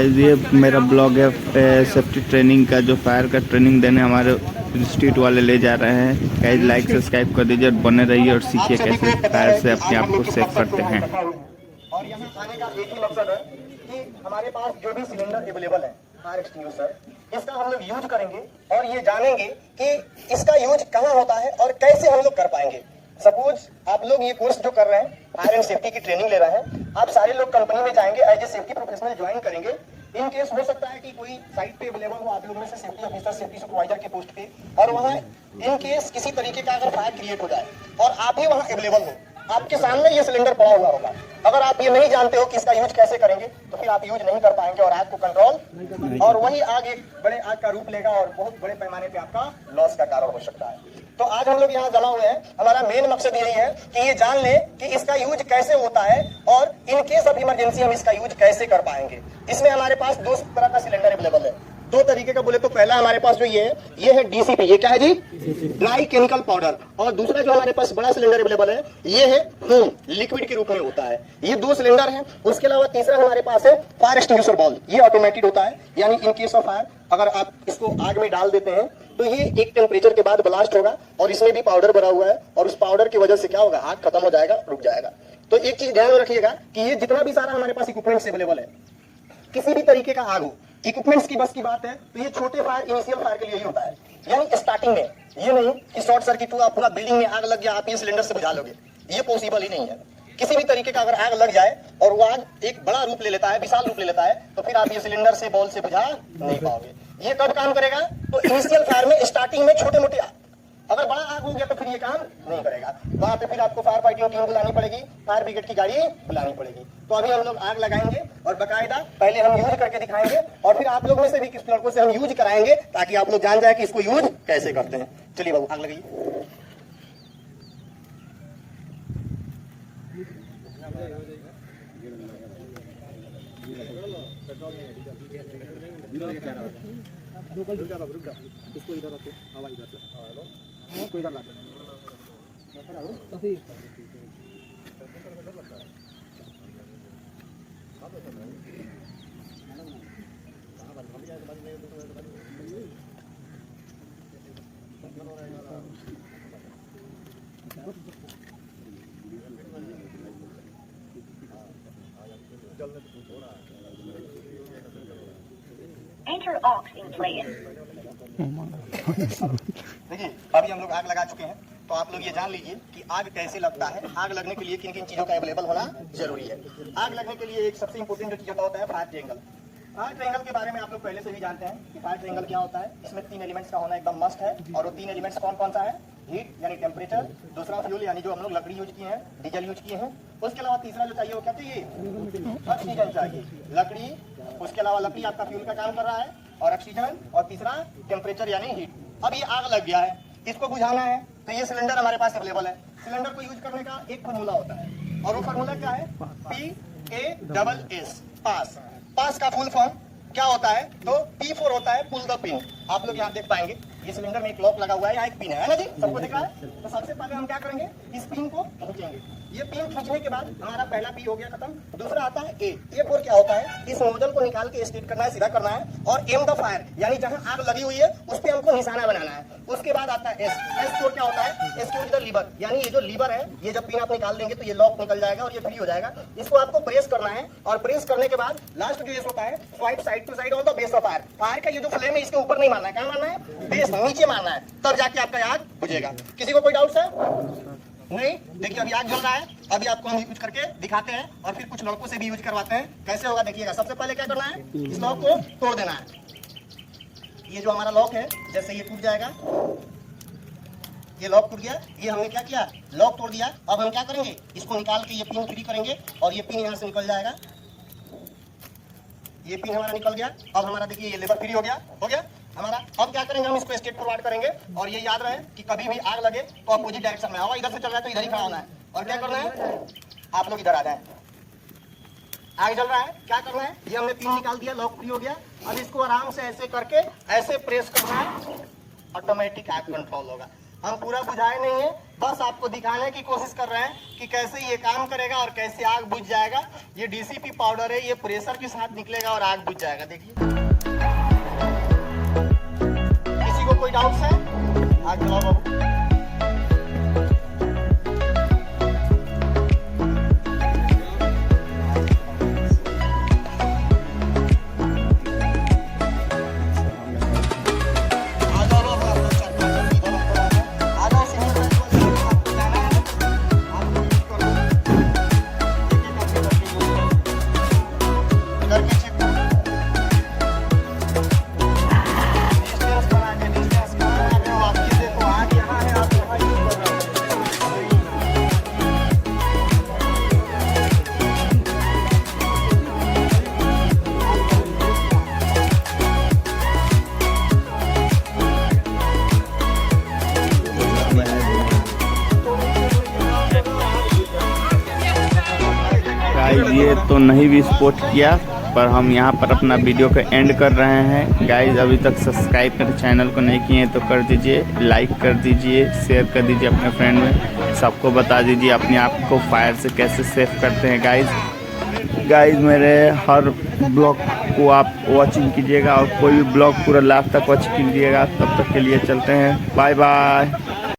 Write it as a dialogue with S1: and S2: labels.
S1: Guys ये मेरा blog है सेफ्टी ट्रेनिंग का, जो फायर का ट्रेनिंग देने हमारे इंस्टीट्यूट वाले ले जा रहे हैं। गाइस लाइक सब्सक्राइब कर दीजिए और बने रहिए और सीखिए कैसे फायर से अपने आप को सेफ करते हैं।
S2: और यहाँ आने का एक ही मकसद है कि हमारे पास जो भी सिलेंडर अवेलेबल है फायर एक्सटिंग्विशर, इसका हम लोग यूज करेंगे और ये जानेंगे कि इसका यूज कहाँ होता है और कैसे हम लोग कर पाएंगे। सपोज आप लोग ये कोर्स जो कर रहे हैं, फायर एंड सेफ्टी की ट्रेनिंग ले रहे हैं, आप सारे लोग कंपनी में जाएंगे, as a safety professional join करेंगे। इन केस हो सकता है कि कोई साइट पे अवेलेबल हो आप लोग में से सेफ्टी ऑफिसर, सेफ्टी सुपरवाइजर के पोस्ट पे, और वहाँ इन केस किसी तरीके का अगर फायर क्रिएट हो जाए और आप ही वहाँ अवेलेबल हो, आपके सामने ये सिलेंडर पड़ा हुआ होगा, अगर आप ये नहीं जानते हो कि इसका यूज कैसे करेंगे तो फिर आप यूज नहीं कर पाएंगे और आग को कंट्रोल, और वही आग एक बड़े आग का रूप लेगा और बहुत बड़े पैमाने पे आपका लॉस का कारण हो सकता है। तो आज हम लोग यहाँ जमा हुए हैं, हमारा मेन मकसद यही है कि ये जान ले कि इसका यूज कैसे होता है और इन केस ऑफ इमरजेंसी हम इसका यूज कैसे कर पाएंगे। इसमें हमारे पास दो तरह का सिलेंडर अवेलेबल है, दो तरीके का बोले तो पहला हमारे पास जो ये है डीसीपी, ये क्या है जी, ड्राई केमिकल पाउडर, और दूसरा जो हमारे पास बड़ा सिलेंडर अवेलेबल है ये है फोम, लिक्विड के रूप में होता है। ये दो सिलेंडर हैं। उसके अलावा तीसरा हमारे पास है फायर एक्सटिंग्विशर बॉल, ये ऑटोमेटेड होता है, यानी इन केस ऑफ फायर अगर आप इसको आग में डाल देते हैं तो ये एक टेम्परेचर के बाद ब्लास्ट होगा और इसमें भी पाउडर भरा हुआ है और उस पाउडर की वजह से क्या होगा, आग खत्म हो जाएगा, रुक जाएगा। तो एक चीज ध्यान में रखिएगा कि ये जितना भी सारा हमारे पास इक्विपमेंट्स अवेलेबल है, किसी भी तरीके का आग हो, इक्विपमेंट्स की बस की बात है तो ये छोटे फायर, इनिशियल फायर के लिए ही होता है, यानी स्टार्टिंग में। ये नहीं कि शॉर्ट सर्किट हुआ, पूरा बिल्डिंग में आग लग गया, आप ये सिलेंडर से बुझा लोगे, ये पॉसिबल ही नहीं है। किसी भी तरीके का अगर आग लग जाए और वो आग एक बड़ा रूप ले लेता है, विशाल रूप ले लेता है, तो फिर आप ये सिलेंडर से, बॉल से बुझा नहीं पाओगे। ये कब काम करेगा, तो इनिशियल फायर में, स्टार्टिंग में छोटे मोटे, अगर बड़ा आग हो गया तो फिर ये काम नहीं करेगा। वहां पे फिर आपको फायर फाइटिंग टीम बुलानी पड़ेगी, फायर ब्रिगेड की गाड़ी बुलानी पड़ेगी। तो अभी हम लोग आग लगाएंगे और बकायदा पहले हम यूज करके दिखाएंगे और फिर आप लोग में से भी किस लड़कों से हम यूज कराएंगे ताकि आप लोग जान जाए कि इसको यूज कैसे करते हैं। चलिए बाबू आग लगाइए। इसको इधर रखो, हवा इधर से, कोई इधर ला दे।
S3: Enter aux in place.
S2: देखिए अभी हम लोग आग लगा चुके हैं, तो आप लोग ये जान लीजिए कि आग कैसे लगता है, आग लगने के लिए किन किन चीजों का अवेलेबल होना जरूरी है। आग लगने के लिए एक सबसे इंपॉर्टेंट जो चीज होता है फायर ट्रायंगल। फायर ट्रायंगल के बारे में आप लोग पहले से भी जानते हैं कि फायर ट्रायंगल क्या होता है। इसमें 3 एलिमेंट्स का होना एकदम मस्ट है, और वो 3 एलिमेंट्स कौन कौन सा है, हीट यानी टेम्परेचर, दूसरा फ्यूल यानी जो हम लोग लकड़ी यूज किए हैं, डीजल यूज किए हैं, उसके अलावा तीसरा जो चाहिए वो क्या चाहिए, ऑक्सीजन चाहिए। लकड़ी, उसके अलावा लकड़ी आपका फ्यूल का काम कर रहा है, और ऑक्सीजन, और तीसरा टेम्परेचर यानी हीट। अब ये आग लग गया है, इसको बुझाना है, तो ये सिलेंडर हमारे पास अवेलेबल है। सिलेंडर को यूज करने का एक फार्मूला होता है, और वो फार्मूला क्या है, PASS, पास। पास का फुल फॉर्म क्या होता है, तो P4 होता है पुल द पिन। आप लोग यहाँ देख पाएंगे ये सिलेंडर में एक लॉक लगा हुआ है, यहाँ एक पिन है ना जी, सबको दिख रहा है। तो सबसे पहले हम क्या करेंगे, इस पिन को खींचेंगे। ये पिन खींचने के बाद हमारा पहला पी हो गया खत्म। दूसरा आता है A4 क्या होता है, इस नोजल को निकाल के स्ट्रेट करना है, सीधा करना है, और एम द फायर यानी जहाँ आग लगी हुई है उस पर हमको निशाना बनाना है। उसके बाद आता है S4 क्या होता है, S4 इधर लीवर, यानी ये जो लीवर है, ये जब पिन आप निकाल देंगे तो ये लॉक निकल जाएगा और ये फ्री हो जाएगा। इसको आपको प्रेस करना है, और प्रेस करने के बाद लास्ट जो होता है, swipe side to side on the base of fire. Fire का ये जो फ्लेम है इसके ऊपर नहीं मारना है, क्या मारना है, बेस नीचे मारना है, तब जाके आपका आग बुझेगा। किसी को कोई डाउट है? नहीं। देखिए अभी आग जल रहा है, अभी आपको हम यूज करके दिखाते हैं और फिर कुछ लड़कों से भी यूज करवाते हैं। कैसे होगा देखिएगा। सबसे पहले क्या करना है, इस लॉक को तोड़ देना है। ये जो हमारा लॉक है, जैसे ये टूट जाएगा, ये लॉक टूट गया, ये हमने क्या किया, लॉक तोड़ दिया। अब हम क्या करेंगे, इसको निकाल के ये पिन फ्री करेंगे और ये पिन यहाँ से निकल जाएगा। ये पिन हमारा निकल गया। अब हमारा देखिए ये लेवर फ्री हो गया हमारा। अब क्या करेंगे, हम इसको स्ट्रेट फॉरवर्ड करेंगे, और ये याद रहे कि कभी भी आग लगे तो अपोजिट डायरेक्शन में हवा इधर से चल रहा है तो इधर ही खड़ा होना है, और क्या करना है, आप लोग इधर आ जाए। आग जल रहा है, क्या करना है, ये हमने पिन निकाल दिया, लॉक फ्री हो गया। अब इसको आराम से ऐसे करके ऐसे प्रेस करना है, ऑटोमेटिक आग कंट्रोल होगा। हम पूरा बुझाए नहीं है, बस आपको दिखाने की कोशिश कर रहे हैं कि कैसे ये काम करेगा और कैसे आग बुझ जाएगा। ये डीसीपी पाउडर है, ये प्रेशर के साथ निकलेगा और आग बुझ जाएगा। देखिए, किसी को कोई डाउट है? आग जलाओ बाबू।
S1: गाइस ये तो नहीं भी सपोर्ट किया, पर हम यहाँ पर अपना वीडियो को एंड कर रहे हैं। गाइस अभी तक सब्सक्राइब मेरे चैनल को नहीं किए हैं तो कर दीजिए, लाइक कर दीजिए, शेयर कर दीजिए अपने फ्रेंड में, सबको बता दीजिए अपने आप को फायर से कैसे सेव करते हैं। गाइस मेरे हर ब्लॉग को आप वॉचिंग कीजिएगा और कोई भी ब्लॉग पूरा लास्ट तक वॉच कीजिएगा। तब तक के लिए चलते हैं, बाय बाय।